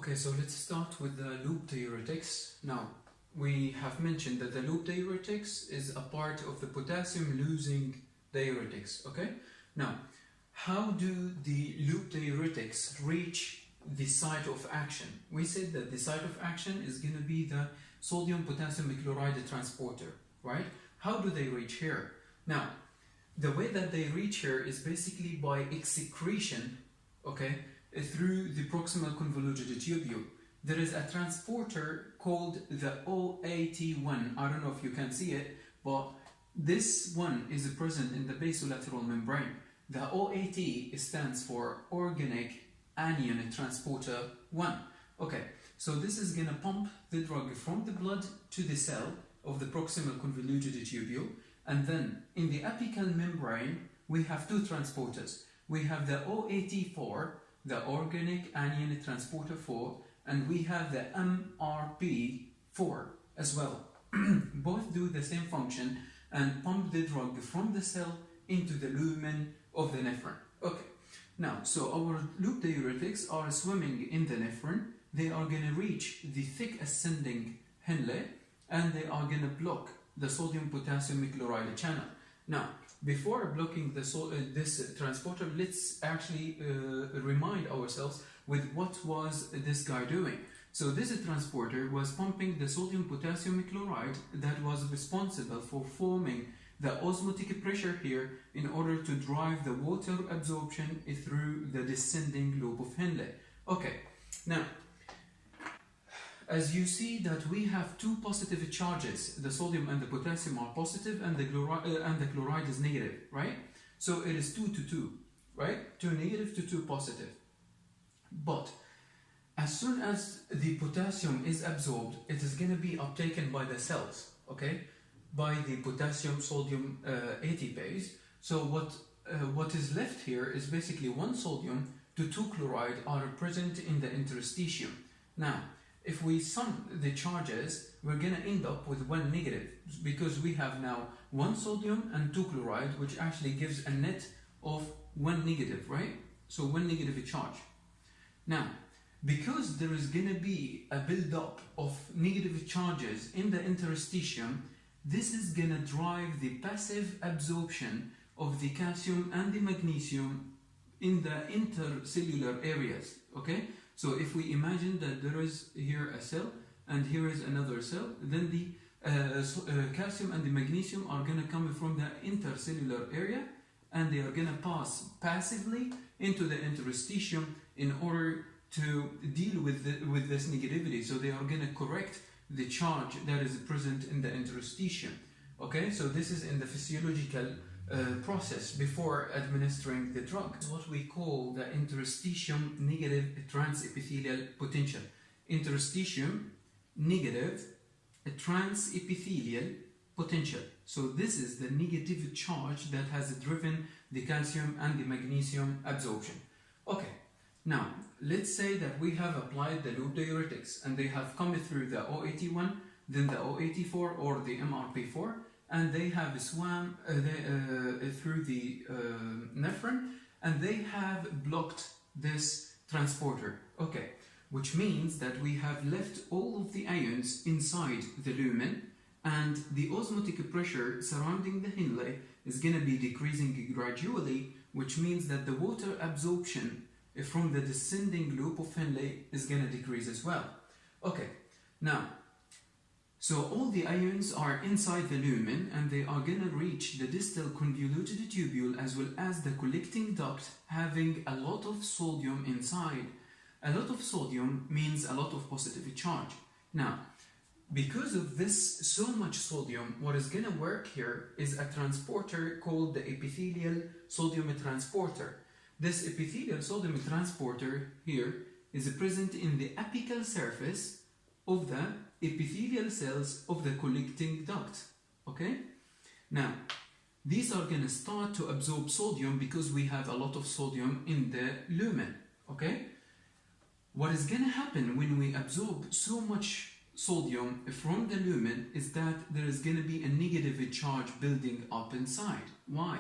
Okay, so let's start with the loop diuretics. Now, we have mentioned that the loop diuretics is a part of the potassium-losing diuretics, okay? Now, how do the loop diuretics reach the site of action? We said that the site of action is going to be the sodium-potassium chloride transporter, right? How do they reach here? Now, the way that they reach here is basically by excretion, okay, through the proximal convoluted tubule. There is a transporter called the OAT1. I don't know if you can see it, but this one is present in the basolateral membrane. The OAT stands for Organic Anion Transporter 1. Okay, so this is going to pump the drug from the blood to the cell of the proximal convoluted tubule, and then in the apical membrane we have two transporters. We have the OAT4, the Organic Anion Transporter 4, and we have the MRP4 as well. Both do the same function and pump the drug from the cell into the lumen of the nephron. Okay, now, so our loop diuretics are swimming in the nephron. They are going to reach the thick ascending Henle, and they are going to block the sodium-potassium chloride channel. Now, before blocking this transporter, let's actually remind ourselves with what was this guy doing. So this transporter was pumping the sodium-potassium chloride that was responsible for forming the osmotic pressure here in order to drive the water absorption through the descending loop of Henle. Okay, now, as you see that we have two positive charges, the sodium and the potassium are positive and the chloride is negative, right? So it is 2 to 2, right? 2 negative to 2 positive. But as soon as the potassium is absorbed, it is going to be uptaken by the cells, okay? By the potassium-sodium ATPase. So what is left here is basically 1 sodium to 2 chloride are present in the interstitium. Now, if we sum the charges, we're going to end up with 1 negative because we have now 1 sodium and 2 chloride, which actually gives a net of 1 negative, right? So 1 negative charge. Now, because there is going to be a build-up of negative charges in the interstitium, this is going to drive the passive absorption of the calcium and the magnesium in the intercellular areas, okay? So if we imagine that there is here a cell and here is another cell, then the calcium and the magnesium are going to come from the intercellular area and they are going to pass passively into the interstitium in order to deal with this negativity. So they are going to correct the charge that is present in the interstitium. Okay, so this is in the physiological process before administering the drug. It's what we call the interstitium negative transepithelial potential. Interstitium negative transepithelial potential. So this is the negative charge that has driven the calcium and the magnesium absorption. Okay, now let's say that we have applied the loop diuretics and they have come through the OAT1, then the OAT4 or the MRP4, and they have swam through the nephron and they have blocked this transporter. Okay, which means that we have left all of the ions inside the lumen and the osmotic pressure surrounding the Henle is going to be decreasing gradually, which means that the water absorption from the descending loop of Henle is going to decrease as well. Okay, now, so all the ions are inside the lumen and they are going to reach the distal convoluted tubule as well as the collecting duct having a lot of sodium inside. A lot of sodium means a lot of positive charge. Now, because of this so much sodium, what is going to work here is a transporter called the epithelial sodium transporter. This epithelial sodium transporter here is present in the apical surface of the epithelial cells of the collecting duct, okay? Now, these are going to start to absorb sodium because we have a lot of sodium in the lumen, okay? What is going to happen when we absorb so much sodium from the lumen is that there is going to be a negative charge building up inside. Why?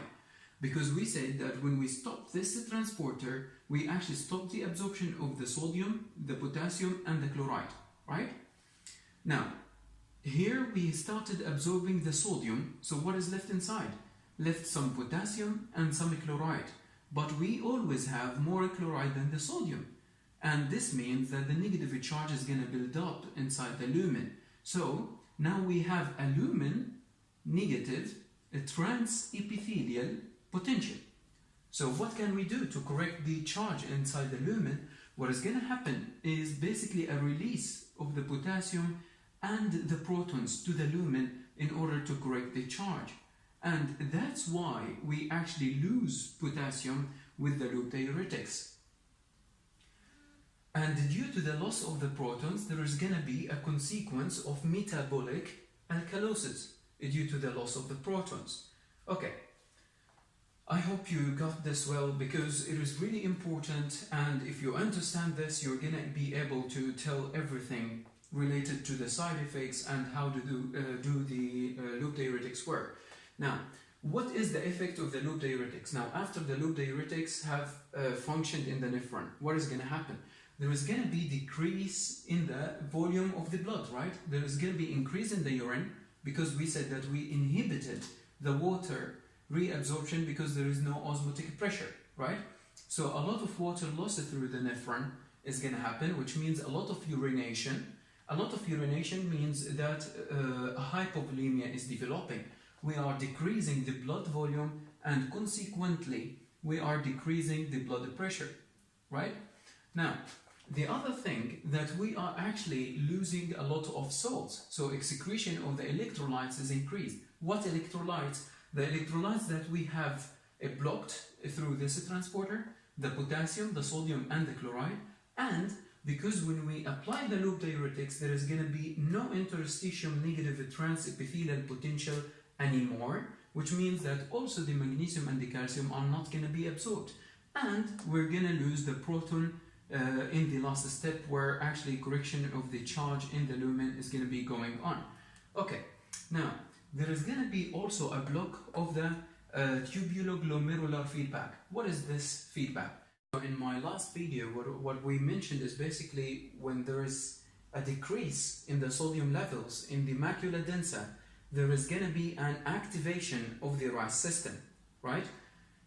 Because we said that when we stop this transporter, we actually stop the absorption of the sodium, the potassium, and the chloride, right? Now, here we started absorbing the sodium, so what is left inside? Left some potassium and some chloride, but we always have more chloride than the sodium, and this means that the negative charge is going to build up inside the lumen. So now we have a lumen negative, a trans-epithelial potential. So what can we do to correct the charge inside the lumen? What is going to happen is basically a release of the potassium and the protons to the lumen in order to correct the charge. And that's why we actually lose potassium with the loop diuretics. And due to the loss of the protons, there is going to be a consequence of metabolic alkalosis due to the loss of the protons. Okay, I hope you got this well, because it is really important, and if you understand this, you're going to be able to tell everything related to the side effects and how to do the loop diuretics work. Now, what is the effect of the loop diuretics? Now, after the loop diuretics have functioned in the nephron, what is going to happen? There is going to be decrease in the volume of the blood, right? There is going to be increase in the urine, because we said that we inhibited the water reabsorption because there is no osmotic pressure, right? So a lot of water lost through the nephron is going to happen, which means a lot of urination. A lot of urination means that a hypovolemia is developing. We are decreasing the blood volume, and consequently we are decreasing the blood pressure, right? Now, the other thing that we are actually losing a lot of salts, so excretion of the electrolytes is increased. What electrolytes? The electrolytes that we have blocked through this transporter, the potassium, the sodium, and the chloride. And because when we apply the loop diuretics, there is going to be no interstitial negative transepithelial potential anymore, which means that also the magnesium and the calcium are not going to be absorbed. And we're going to lose the proton in the last step, where actually correction of the charge in the lumen is going to be going on. Okay, now there is going to be also a block of the tubuloglomerular feedback. What is this feedback? So in my last video, what we mentioned is basically when there is a decrease in the sodium levels in the macula densa, there is going to be an activation of the RAS system, right?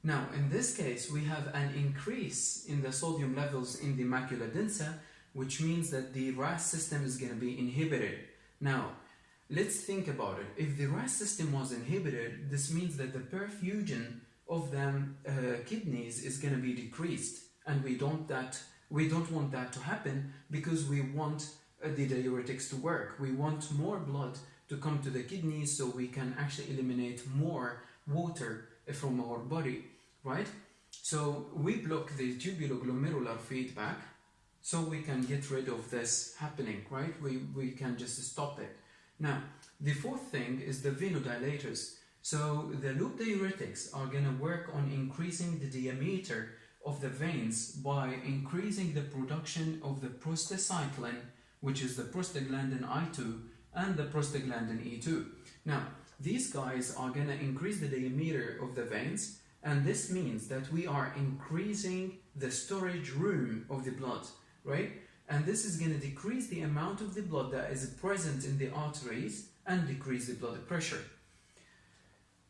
Now, in this case, we have an increase in the sodium levels in the macula densa, which means that the RAS system is going to be inhibited. Now, let's think about it. If the RAS system was inhibited, this means that the perfusion of the kidneys is going to be decreased, and we don't want that to happen, because we want the diuretics to work. We want more blood to come to the kidneys so we can actually eliminate more water from our body, right? So we block the tubuloglomerular feedback so we can get rid of this happening, right? We can just stop it. Now, the fourth thing is the venodilators. So the loop diuretics are going to work on increasing the diameter of the veins by increasing the production of the prostacyclin, which is the prostaglandin I2 and the prostaglandin E2. Now, these guys are going to increase the diameter of the veins, and this means that we are increasing the storage room of the blood, right? And this is going to decrease the amount of the blood that is present in the arteries and decrease the blood pressure.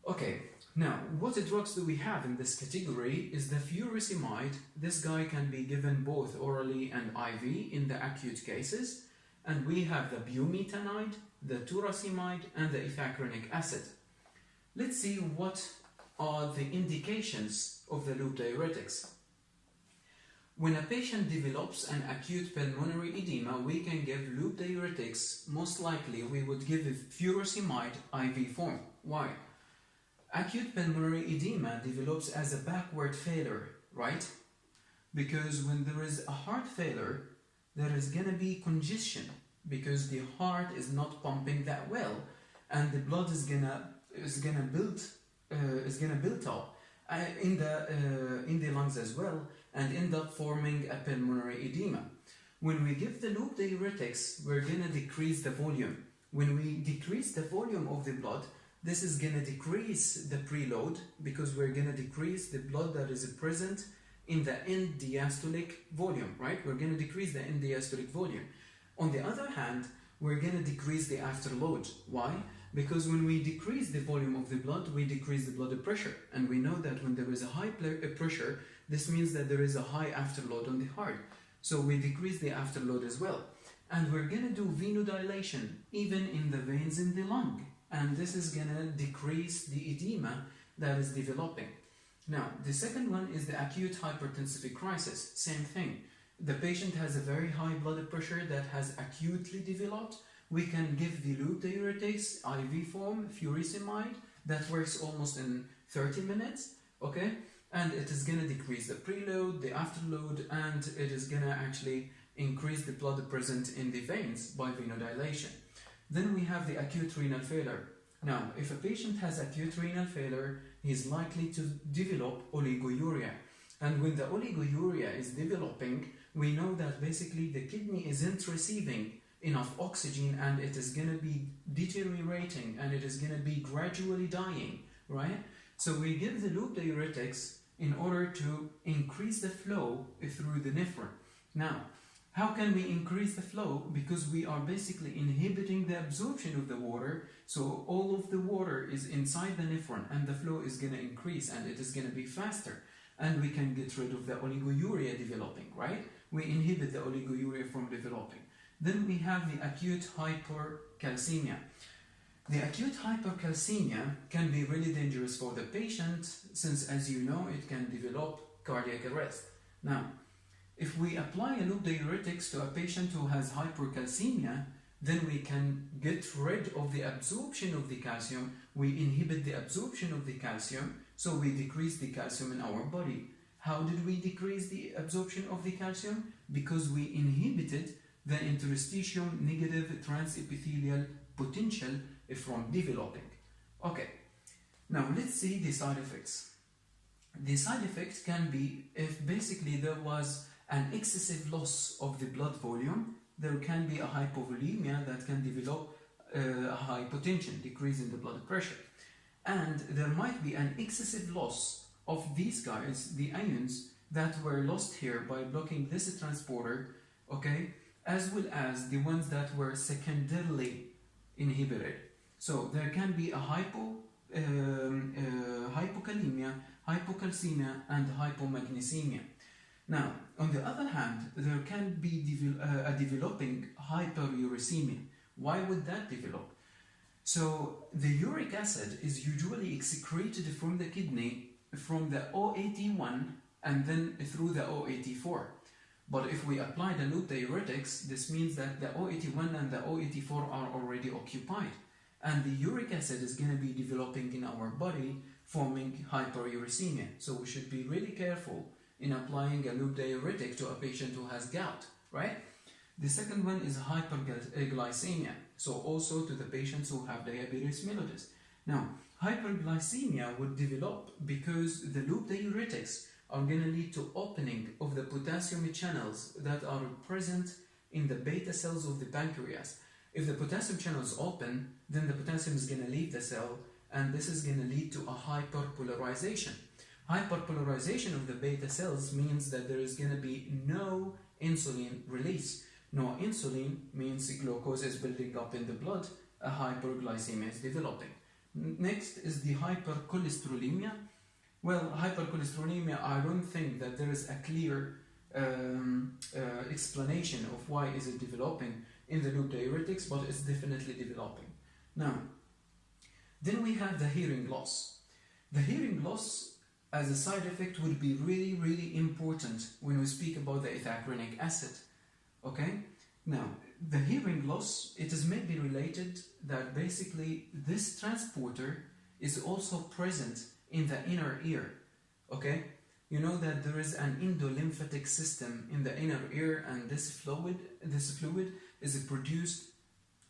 Okay, now what drugs do we have in this category is the furosemide. This guy can be given both orally and IV in the acute cases. And we have the BUMETANIDE, the TORASEMIDE, and the ETHACRYNIC acid. Let's see what are the indications of the loop diuretics. When a patient develops an acute pulmonary edema, we can give loop diuretics. Most likely, we would give furosemide IV form. Why? Acute pulmonary edema develops as a backward failure, right? Because when there is a heart failure, there is going to be congestion because the heart is not pumping that well, and the blood is gonna build up in the lungs as well, and end up forming a pulmonary edema. When we give the loop diuretics, we're gonna decrease the volume. When we decrease the volume of the blood, this is gonna decrease the preload, because we're gonna decrease the blood that is present in the end diastolic volume, right? We're going to decrease the end diastolic volume. On the other hand, we're going to decrease the afterload. Why? Because when we decrease the volume of the blood, we decrease the blood pressure. And we know that when there is a high pressure, this means that there is a high afterload on the heart. So we decrease the afterload as well. And we're going to do venodilation even in the veins in the lung. And this is going to decrease the edema that is developing. Now, the second one is the acute hypertensive crisis. Same thing. The patient has a very high blood pressure that has acutely developed. We can give the loop diuretics, IV form, furosemide, that works almost in 30 minutes, okay? And it is going to decrease the preload, the afterload, and it is going to actually increase the blood present in the veins by venodilation. Then we have the acute renal failure. Now, if a patient has acute renal failure, he is likely to develop oliguria. And when the oliguria is developing, we know that basically the kidney isn't receiving enough oxygen and it is going to be deteriorating and it is going to be gradually dying, right? So we give the loop diuretics in order to increase the flow through the nephron. Now, how can we increase the flow? Because we are basically inhibiting the absorption of the water, so all of the water is inside the nephron and the flow is going to increase and it is going to be faster. And we can get rid of the oliguria developing, right? We inhibit the oliguria from developing. Then we have the acute hypercalcemia. The acute hypercalcemia can be really dangerous for the patient since, as you know, it can develop cardiac arrest. Now, if we apply a loop diuretics to a patient who has hypercalcemia, then we can get rid of the absorption of the calcium. We inhibit the absorption of the calcium, so we decrease the calcium in our body. How did we decrease the absorption of the calcium? Because we inhibited the interstitium negative transepithelial potential from developing. Okay, now let's see the side effects. The side effects can be if basically there was an excessive loss of the blood volume, there can be a hypovolemia that can develop a hypotension, decrease in the blood pressure. And there might be an excessive loss of these guys, the ions that were lost here by blocking this transporter, okay, as well as the ones that were secondarily inhibited. So there can be a hypokalemia, hypocalcemia, and hypomagnesemia. Now, on the other hand, there can be a developing hyperuricemia. Why would that develop? So the uric acid is usually excreted from the kidney from the OAT1 and then through the OAT4. But if we apply the loop diuretics, this means that the OAT1 and the OAT4 are already occupied. And the uric acid is going to be developing in our body, forming hyperuricemia. So we should be really careful in applying a loop diuretic to a patient who has gout, right? The second one is hyperglycemia. So also to the patients who have diabetes mellitus. Now, hyperglycemia would develop because the loop diuretics are going to lead to opening of the potassium channels that are present in the beta cells of the pancreas. If the potassium channels open, then the potassium is going to leave the cell, and this is going to lead to a hyperpolarization. Hyperpolarization of the beta cells means that there is going to be no insulin release. No insulin means glucose is building up in the blood, a hyperglycemia is developing. Next is the hypercholesterolemia. Well, hypercholesterolemia, I don't think that there is a clear explanation of why is it developing in the loop diuretics, but it's definitely developing. Now, then we have the hearing loss. The hearing loss as a side effect would be really, really important when we speak about the ethacrynic acid. Okay? Now, the hearing loss, it is maybe related that basically this transporter is also present in the inner ear. Okay? You know that there is an endolymphatic system in the inner ear, and this fluid is produced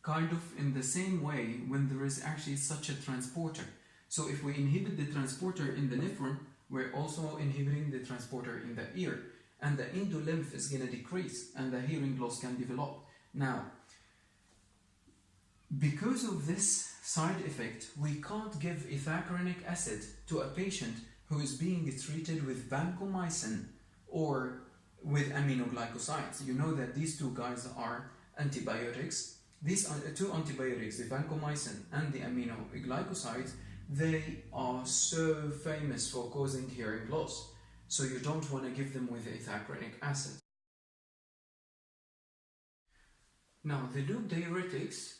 kind of in the same way when there is actually such a transporter. So if we inhibit the transporter in the nephron, we're also inhibiting the transporter in the ear, and the endolymph is going to decrease and the hearing loss can develop. Now, because of this side effect, we can't give ethacrynic acid to a patient who is being treated with vancomycin or with aminoglycosides. You know that these two guys are antibiotics. These two antibiotics, the vancomycin and the aminoglycosides, they are so famous for causing hearing loss. So you don't want to give them with ethacrynic acid. Now, the loop diuretics,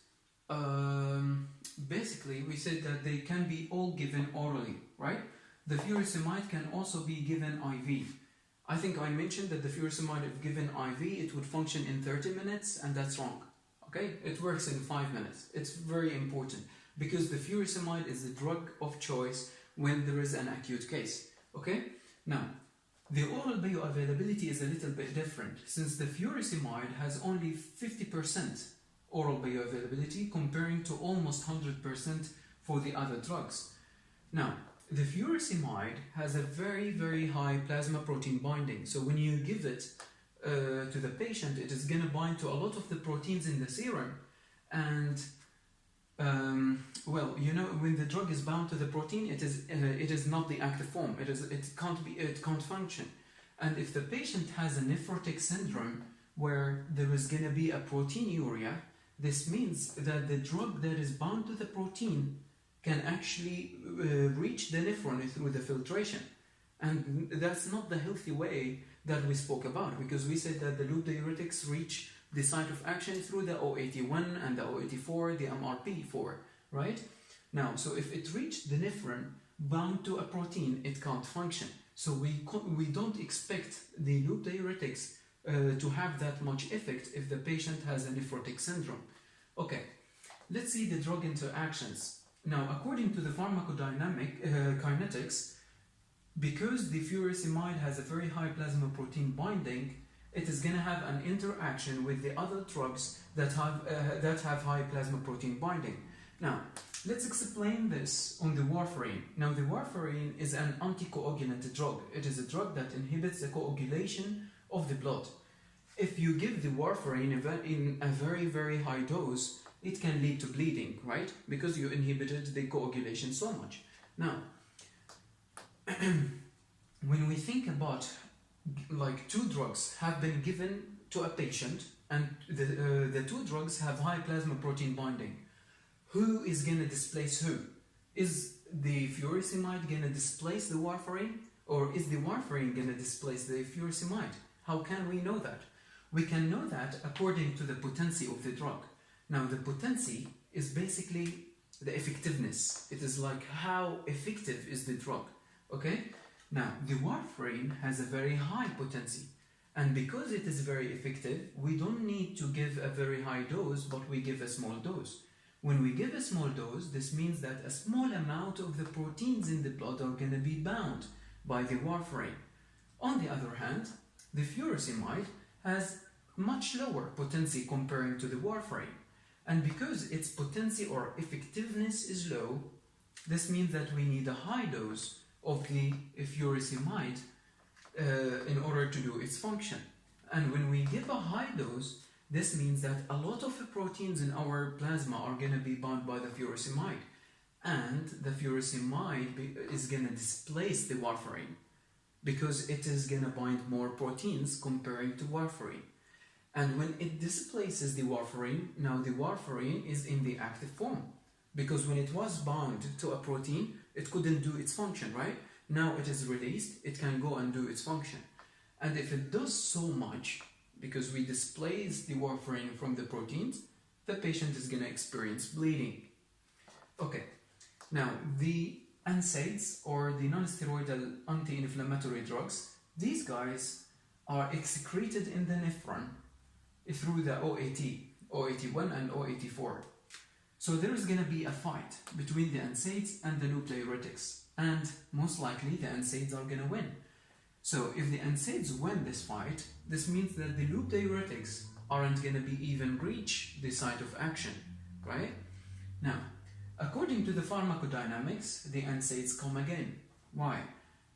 basically we said that they can be all given orally, right? The furosemide can also be given IV. I think I mentioned that the furosemide, if given IV, it would function in 30 minutes, and that's wrong. Okay? It works in 5 minutes. It's very important because the furosemide is the drug of choice when there is an acute case. Okay? Now, the oral bioavailability is a little bit different since the furosemide has only 50% oral bioavailability comparing to almost 100% for the other drugs. Now, the furosemide has a very high plasma protein binding. So when you give it to the patient, it is going to bind to a lot of the proteins in the serum. And well, you know, when the drug is bound to the protein, it is not the active form. It can't function. And if the patient has a nephrotic syndrome where there is going to be a proteinuria, this means that the drug that is bound to the protein can actually reach the nephron through the filtration. And that's not the healthy way that we spoke about, because we said that the loop diuretics reach the site of action through the O81 and the O84, the MRP4, right? Now, so if it reached the nephron bound to a protein, it can't function. So we don't expect the loop diuretics to have that much effect if the patient has a nephrotic syndrome. Okay, let's see the drug interactions. Now, according to the pharmacodynamic kinetics, because the furosemide has a very high plasma protein binding, it is going to have an interaction with the other drugs that have high plasma protein binding. Now, let's explain this on the warfarin. Now, the warfarin is an anticoagulant drug. It is a drug that inhibits the coagulation of the blood. If you give the warfarin in a very high dose, it can lead to bleeding, right? Because you inhibited the coagulation so much. Now, when we think about like two drugs have been given to a patient and the two drugs have high plasma protein binding, who is going to displace who? Is the furosemide going to displace the warfarin, or is the warfarin going to displace the furosemide? How can we know that? We can know that according to the potency of the drug. Now, the potency is basically the effectiveness. It is like how effective is the drug, okay? Now, the warfarin has a very high potency, and because it is very effective, we don't need to give a very high dose, but we give a small dose. When we give a small dose, this means that a small amount of the proteins in the blood are going to be bound by the warfarin. On the other hand, the furosemide has much lower potency comparing to the warfarin. And because its potency or effectiveness is low, this means that we need a high dose of the furosemide in order to do its function. And when we give a high dose, this means that a lot of the proteins in our plasma are going to be bound by the furosemide, and the furosemide is going to displace the warfarin because it is going to bind more proteins comparing to warfarin. And when it displaces the warfarin, now the warfarin is in the active form, because when it was bound to a protein, it couldn't do its function, right? Now it is released, it can go and do its function. And if it does so much, because we displace the warfarin from the proteins, the patient is going to experience bleeding. Okay, now the NSAIDs, or the non-steroidal anti-inflammatory drugs, these guys are excreted in the nephron through the O81 and O84. So there is going to be a fight between the NSAIDs and the loop diuretics, and most likely the NSAIDs are going to win. So if the NSAIDs win this fight, this means that the loop diuretics aren't going to be even reach the site of action, right? Now, according to the pharmacodynamics, the NSAIDs come again. Why?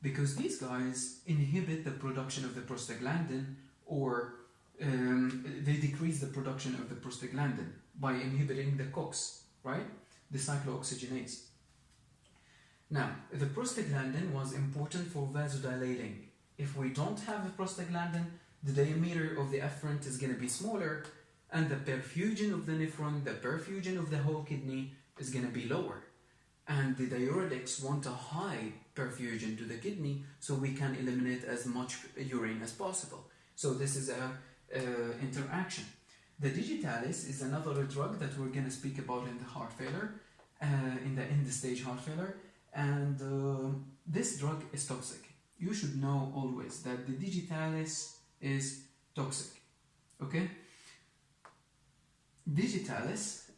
Because these guys inhibit the production of the prostaglandin, or they decrease the production of the prostaglandin by inhibiting the COX, right? The cyclooxygenase. Now, the prostaglandin was important for vasodilating. if we don't have a prostaglandin, the diameter of the efferent is going to be smaller, and the perfusion of the nephron, the perfusion of the whole kidney is going to be lower. And the diuretics want a high perfusion to the kidney so we can eliminate as much urine as possible. So this is a interaction. The digitalis is another drug that we're going to speak about in the heart failure, in the end-stage heart failure, and this drug is toxic. You should know always that the digitalis is toxic. Okay? Digitalis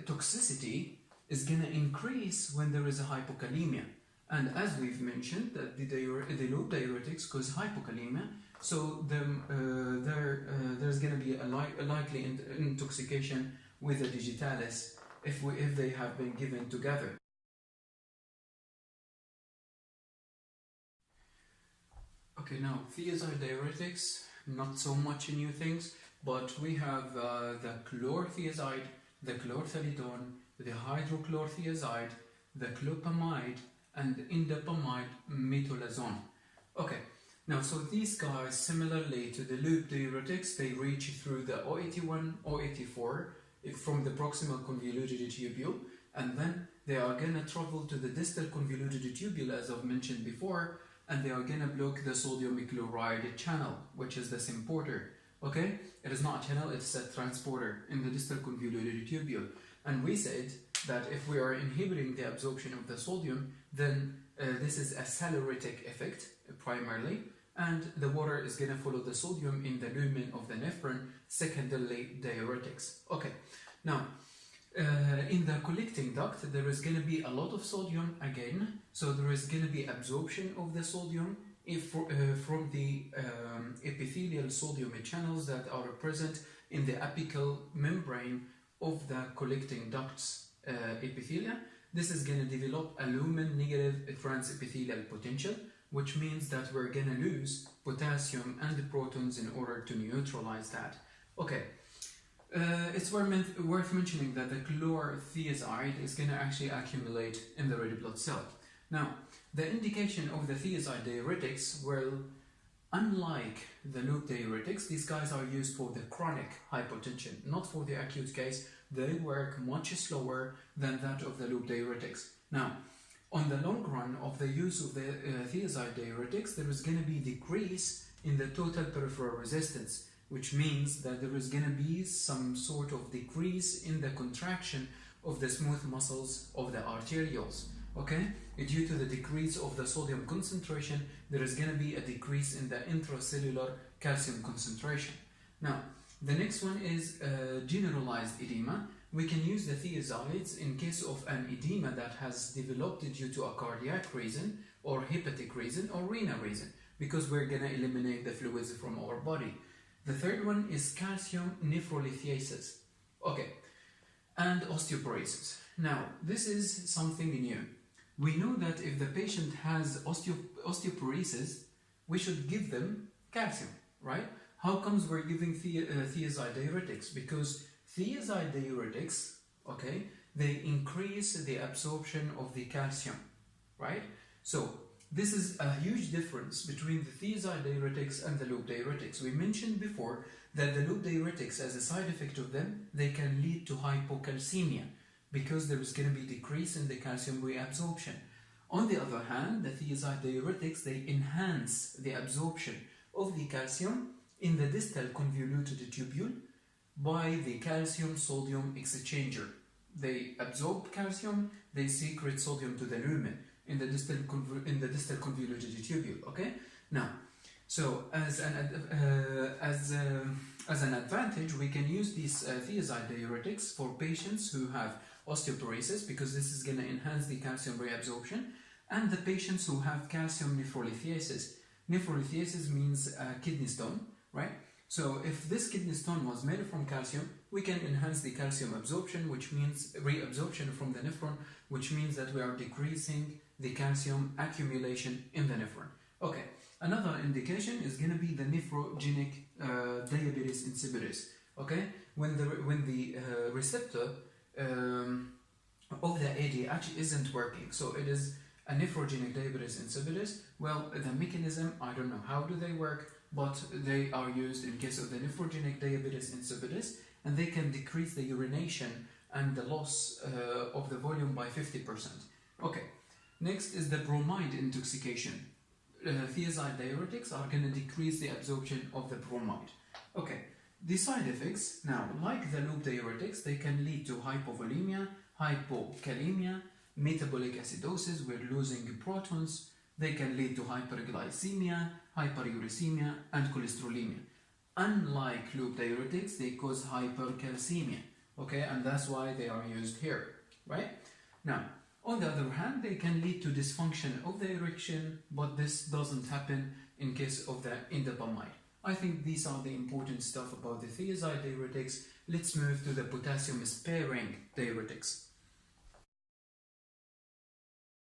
toxicity is going to increase when there is a hypokalemia. And as we've mentioned, that the loop diuretics cause hypokalemia, so there's going to be a likely intoxication with the digitalis if they have been given together. Okay, now thiazide diuretics, not so much new things, but we have the chlorthiazide, the chlorthalidone, the hydrochlorthiazide, the CLOPAMIDE, and INDAPAMIDE metalazone. Okay, now so these guys, similarly to the loop diuretics, they reach through the O81, O84 from the proximal convoluted tubule, and then they are going to travel to the distal convoluted tubule, as I've mentioned before, and they are going to block the sodium chloride channel, which is the symporter. Okay, it is not a channel, it's a transporter in the distal convoluted tubule. And we said that if we are inhibiting the absorption of the sodium, then this is a salicylic effect primarily, and the water is going to follow the sodium in the lumen of the nephron, secondarily diuretics. Okay, now in the collecting duct there is going to be a lot of sodium again, so there is going to be absorption of the sodium from the epithelial sodium channels that are present in the apical membrane of the collecting ducts epithelia. This is going to develop a lumen negative transepithelial potential, which means that we're going to lose potassium and protons in order to neutralize that. Okay, it's worth mentioning that the chlorthiazide is going to actually accumulate in the red blood cell. Now, the indication of the thiazide diuretics, well, unlike the loop diuretics, these guys are used for the chronic hypotension, not for the acute case. They work much slower than that of the loop diuretics. Now, on the long run of the use of the thiazide diuretics, there is going to be decrease in the total peripheral resistance, which means that there is going to be some sort of decrease in the contraction of the smooth muscles of the arterioles. Okay, due to the decrease of the sodium concentration, there is going to be a decrease in the intracellular calcium concentration. Now, the next one is generalized edema. We can use the thiazides in case of an edema that has developed due to a cardiac reason, or hepatic reason, or renal reason, because we're going to eliminate the fluids from our body. The third one is calcium nephrolithiasis. Okay, and osteoporosis. Now, this is something new. We know that if the patient has osteoporosis, we should give them calcium, right? How comes we're giving thiazide diuretics? Because thiazide diuretics, okay, they increase the absorption of the calcium, right? So this is a huge difference between the thiazide diuretics and the loop diuretics. We mentioned before that the loop diuretics, as a side effect of them, they can lead to hypocalcemia, because there is going to be decrease in the calcium reabsorption. On the other hand, the thiazide diuretics, they enhance the absorption of the calcium in the distal convoluted tubule by the calcium-sodium exchanger. They absorb calcium, they secrete sodium to the lumen in the distal convoluted tubule. Okay. Now, so as an advantage, we can use these thiazide diuretics for patients who have osteoporosis, because this is going to enhance the calcium reabsorption, and the patients who have calcium nephrolithiasis. Nephrolithiasis means kidney stone, right? So if this kidney stone was made from calcium, we can enhance the calcium absorption, which means reabsorption from the nephron, which means that we are decreasing the calcium accumulation in the nephron. Okay, another indication is going to be the nephrogenic diabetes insipidus. Okay, when the receptor of the ADH isn't working, so it is A nephrogenic diabetes insipidus, well, the mechanism, I don't know how do they work, but they are used in case of the nephrogenic diabetes insipidus, and they can decrease the urination and the loss of the volume by 50%. Okay, next is the bromide intoxication. Thiazide diuretics are going to decrease the absorption of the bromide. Okay, the side effects, now, like the loop diuretics, they can lead to hypovolemia, hypokalemia, metabolic acidosis, we're losing protons. They can lead to hyperglycemia, hyperuricemia, and cholesterolemia. Unlike loop diuretics, they cause hypercalcemia, okay, and that's why they are used here, right? Now, on the other hand, they can lead to dysfunction of the erection, but this doesn't happen in case of the indapamide. I think these are the important stuff about the thiazide diuretics. Let's move to the potassium sparing diuretics.